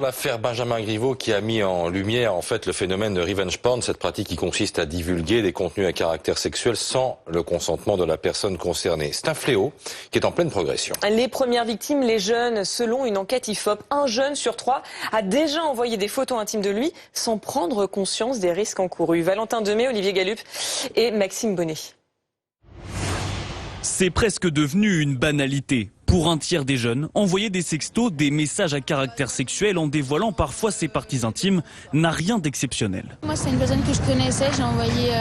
L'affaire Benjamin Griveaux qui a mis en lumière le phénomène de revenge porn, cette pratique qui consiste à divulguer des contenus à caractère sexuel sans le consentement de la personne concernée. C'est un fléau qui est en pleine progression. Les premières victimes, les jeunes, selon une enquête IFOP, 1 jeune sur 3 a déjà envoyé des photos intimes de lui sans prendre conscience des risques encourus. Valentin Demey, Olivier Gallup et Maxime Bonnet. C'est presque devenu une banalité. Pour un tiers des jeunes, envoyer des sextos, des messages à caractère sexuel en dévoilant parfois ses parties intimes n'a rien d'exceptionnel. Moi, c'est une personne que je connaissais, j'ai envoyé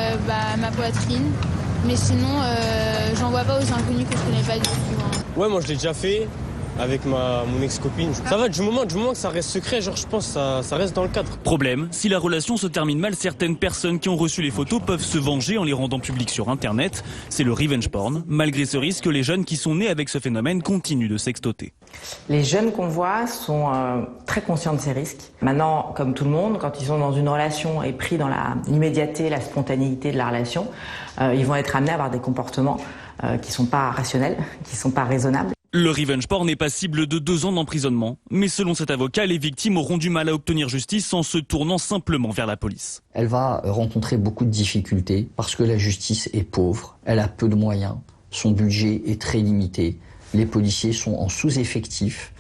ma poitrine. Mais sinon, j'envoie pas aux inconnus que je connais pas du tout. Ouais, moi je l'ai déjà fait avec mon ex-copine. Ça va, du moment que ça reste secret, je pense que ça reste dans le cadre. Problème, si la relation se termine mal, certaines personnes qui ont reçu les photos peuvent se venger en les rendant publiques sur Internet. C'est le revenge porn. Malgré ce risque, les jeunes qui sont nés avec ce phénomène continuent de sextoter. Les jeunes qu'on voit sont très conscients de ces risques. Maintenant, comme tout le monde, quand ils sont dans une relation et pris dans l'immédiateté, la spontanéité de la relation, ils vont être amenés à avoir des comportements qui sont pas rationnels, qui sont pas raisonnables. Le revenge porn est passible de 2 ans d'emprisonnement. Mais selon cet avocat, les victimes auront du mal à obtenir justice en se tournant simplement vers la police. Elle va rencontrer beaucoup de difficultés parce que la justice est pauvre, elle a peu de moyens, son budget est très limité, les policiers sont en sous-effectif.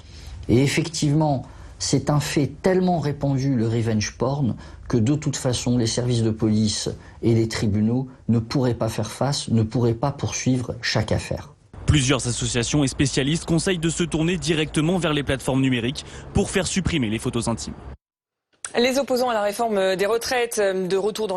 Et effectivement, c'est un fait tellement répandu, le revenge porn, que de toute façon, les services de police et les tribunaux ne pourraient pas faire face, ne pourraient pas poursuivre chaque affaire. Plusieurs associations et spécialistes conseillent de se tourner directement vers les plateformes numériques pour faire supprimer les photos intimes. Les opposants à la réforme des retraites, de retour dans